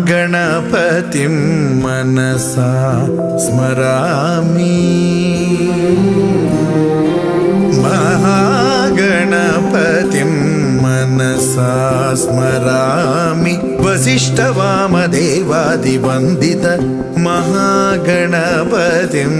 महागणपतिं मनसा स्मरामि महागणपतिं मनसा स्मरामि वसिष्ठवामदेवादिवन्दित महागणपतिम्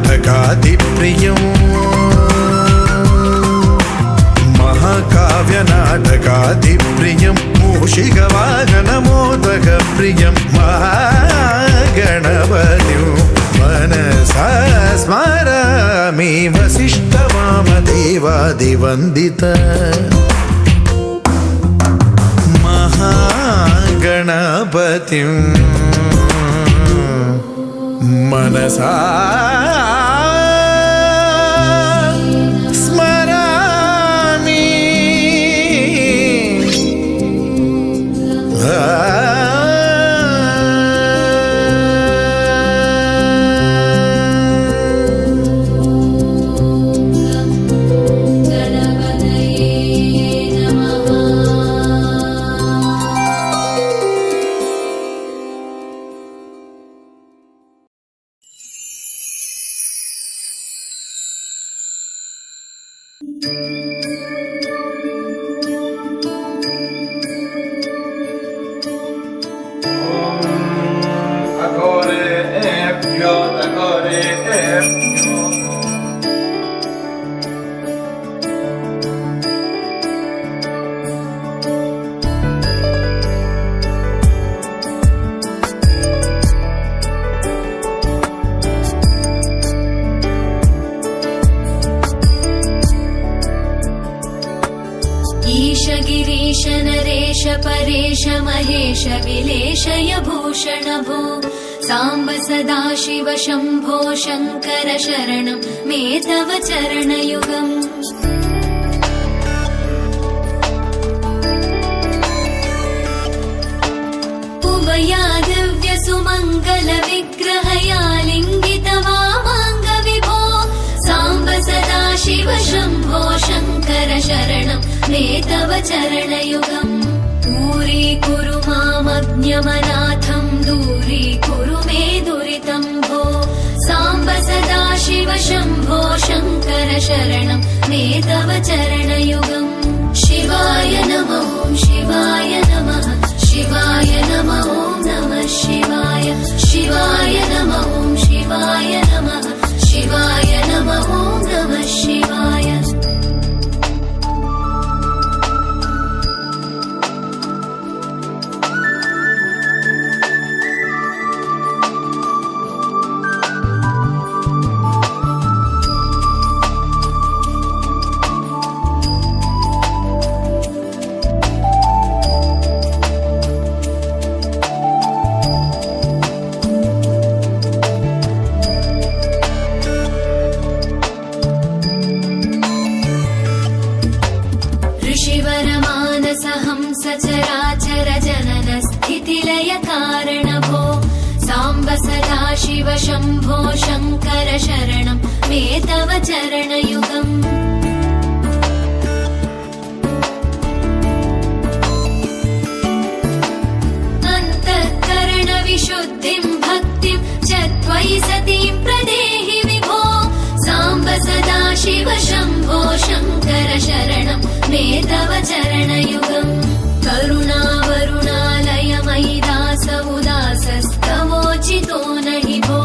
महाकाव्यनाटकादिप्रियं महाकाव्यनाटकादिप्रियं मूषिकवाहनमोदकप्रियं महागणपतिं मनसा स्मरामि वसिष्ठवामदेवादिवन्दित महागणपतिं मनसा स्मरामि गिरीश नरेश परेश महेश विलेशय भूषण भो साम्ब सदाशिव शम्भो शङ्कर शरणं मे तव चरणयुगम् उमया दिव्य सुमङ्गल विग्रहया लिङ्गित वामाङ्ग विभो साम्ब सदाशिव शम्भो शङ्कर शरणं मे तव चरणयुगम् दूरीकुरु मामज्ञमनाथं दूरीकुरु मे दुरितं भो साम्ब सदाशिव शम्भो शङ्कर शरणं मे तव चरणयुगम् शिवाय नमः शिवाय नमः शिवाय नमः नमः शिवाय शिवाय नमः शिवाय नमः शिवाय नमः नमः शिवाय शिव शम्भो शङ्कर शरणं मे तव चरणयुगम् अन्तःकरणविशुद्धिं भक्तिं च त्वयि सतीं प्रदेहि विभो साम्ब सदा शिव शम्भो शङ्कर शरणं मे तव चरणयुगम् करुणावरुणालय मयि दास उदासस्तवोचितो नहि भो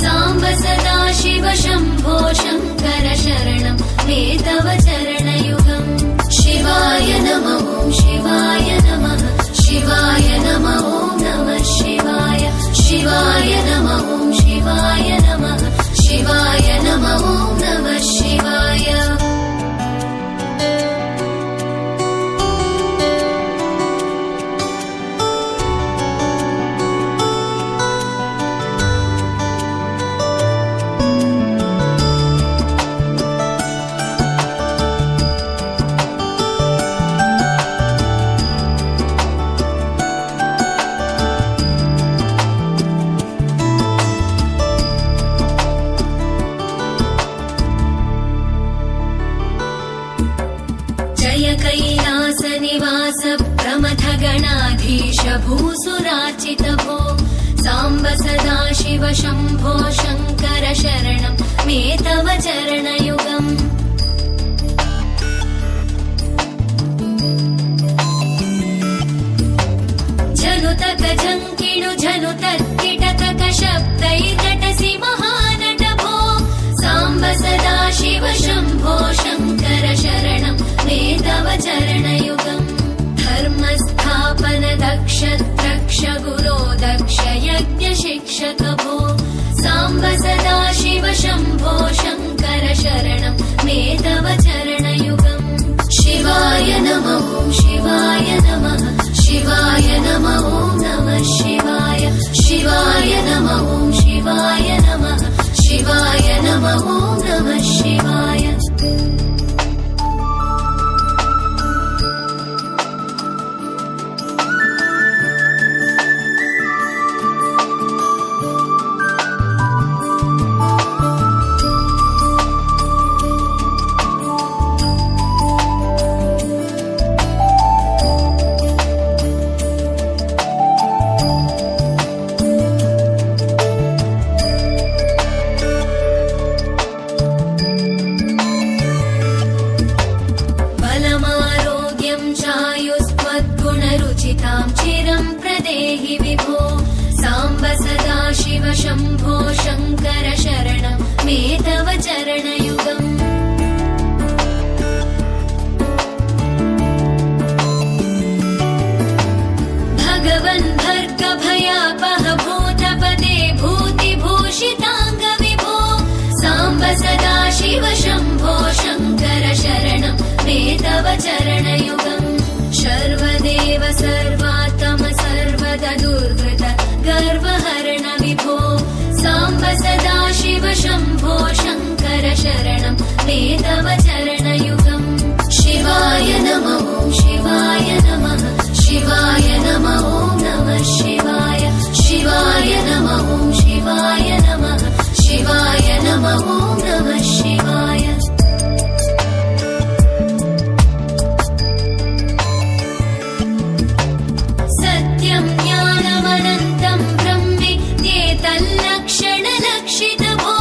साम्ब सदा शिव शम्भो शङ्कर शरणं मे तव चरणयुगम् शिवाय नमः शिवाय नमः शिवाय नमः नमः शिवाय शिवाय नमः शिवाय नमः शिवाय नमः नमः शिवाय कैलासनिवास प्रमथ गणाधीश भूसुरार्चित भो साम्ब सदा शिव शम्भो शङ्कर शरणं मे तव चरणयुगम् जनुतक झङ्किणु झनुतत्किटतक शब्दैर्नटसि महानट भो साम्ब सदा शिव शम्भो शङ्कर शरणं मे तव चरणयुगम् धर्मस्थापन दक्ष द्रक्ष गुरो दक्ष यज्ञ शिक्षक भो साम्ब सदा शिव शम्भो शङ्कर शरणं मे तव चरणयुगम् शिवाय नमः शिवाय नमः शिवाय नमः नमः शिवाय शिवाय नमः शिवाय नमः शिवाय नमः नमः शिवाय चिरं प्रदेहि विभो साम्ब सदा शिव शम्भो शङ्कर शरणं मे तव चरणयुगम् भगवन् भर्ग भयापह भूतपदे भूतिभूषिताङ्ग विभो साम्ब सदा शिव शम्भो शङ्कर शरणं मे तव चरणयुगम् सर्वदेव सर्वात्म सर्वदा दुर्वृत गर्वहरण विभो साम्ब सदा शिव शम्भो शङ्कर शरणं मे तव चरणयुगम् शिवाय नमः शिवाय नमः शिवाय नमः नमः शिवाय शिवाय नमः शिवाय नमः शिवाय नमः नमः शिवाय सत्यं ज्ञानमनन्तं ब्रह्मेतल्लक्षणलक्षित भो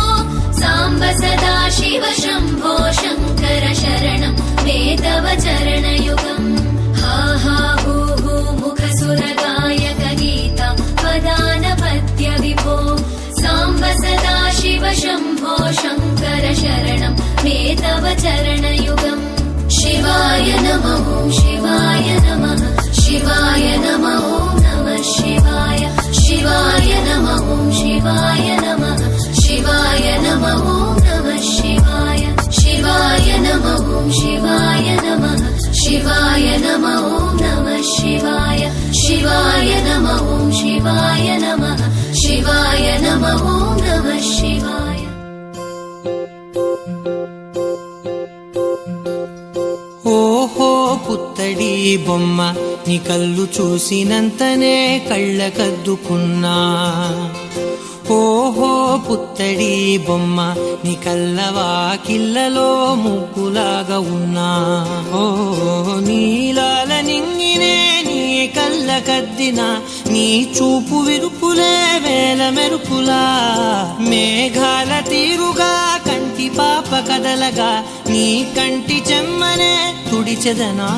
साम्ब सदा शिव शम्भो शङ्कर शरणं मे तव चरणयुगम् हा हा हू हू मुखसुरगायक गीता वदानपत्य विभो साम्ब सदा शिव शम्भो शङ्कर शरणं मे तव चरणयुगम् शिवाय नमः शिवाय नमः शिवाय नमः नमः शिवाय शिवाय नमः शिवाय नमः शिवाय नमः नमः शिवाय शिवाय नमः शिवाय नमः शिवाय नमः नमः शिवाय शिवाय नमः शिवाय नमः शिवाय नमः नमः शिवाय ఓహో పుత్తడి బొమ్మ నీ కళ్ళు చూసినంతనే కళ్ళ కద్దుకున్నా ఓహో పుత్తడి బొమ్మ నీ కల్లవా కిల్లలో ముగ్గులాగా ఉన్నా ఓ నీలాల నింగినే నీ కళ్ళ కద్దిన నీ చూపు విరుపులే వేల మెరుపులా మేఘాల తీరుగా కంటి పాప కదలగా నీ కంటి చెమ్మనే తుడిచెదనా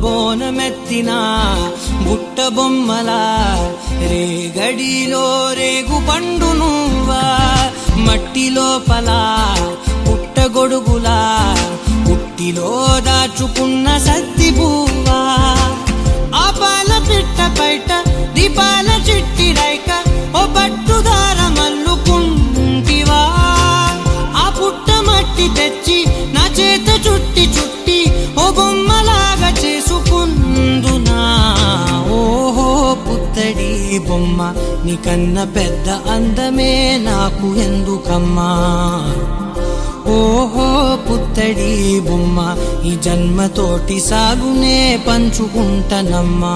బోనమెత్తిన బుట్ట బొమ్మలా రేగడిలో రేగు పండు నువ్వా మట్టి లోపల పుట్టగొడుగులా పుట్టిలో దాచుకున్న సత్తి పువ్వా ఆ పాల పిట్ట బయట దీపాల చిట్టి రైక ఓ పట్టుదార మల్లుకుంటివా ఆ పుట్ట మట్టి తెచ్చి నా చేత చుట్టి చుట్టి ఓ బొమ్మలాగా చేసుకుందునా ఓహో పుత్తడి బొమ్మ నీకన్న పెద్ద అందమే నాకు ఎందుకమ్మా ఓహో పుత్తడి బొమ్మ ఈ జన్మతోటి సాగునే పంచుకుంటనమ్మా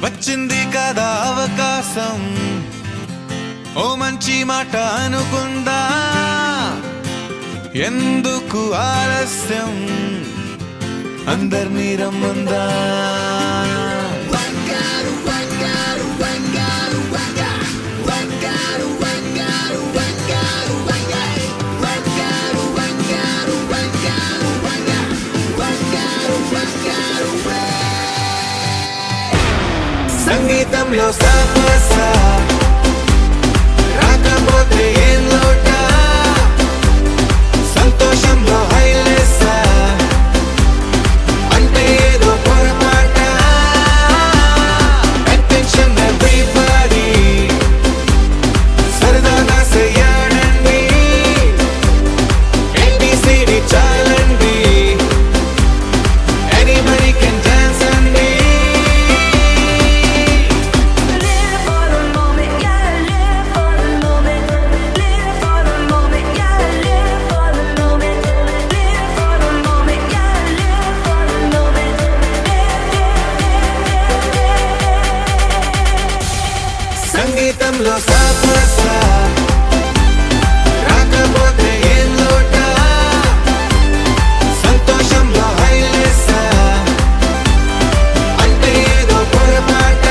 వచ్చింది కదా అవకాశం ఓ మంచి మాట అనుకుందా ఎందుకు ఆలస్యం అందర్నీ రమ్మందా సంగీతంలో సాపసా రాకపోతే ఏం లోట సంతోషంలో హైలేసా అంటే ఏదో పొరపాట అటెన్షన్ ఎవ్రీబడీ సరదాగా చెయ్యాడండి ABCD చాలండి ఎనీబడీ కెన్ డాన్స్ అండి సంగీతంలో సాపసా రాకపోతే ఏం లోట సంతోషంలో హైలేసా అంటే ఏదో పొరపాట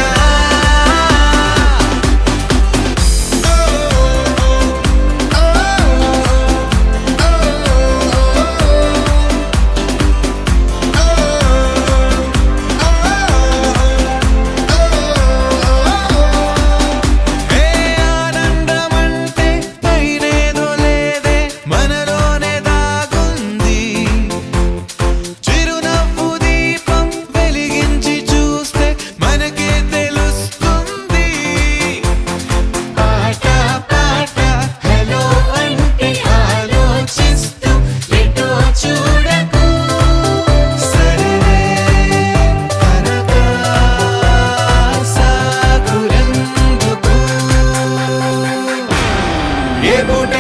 ఏ పూట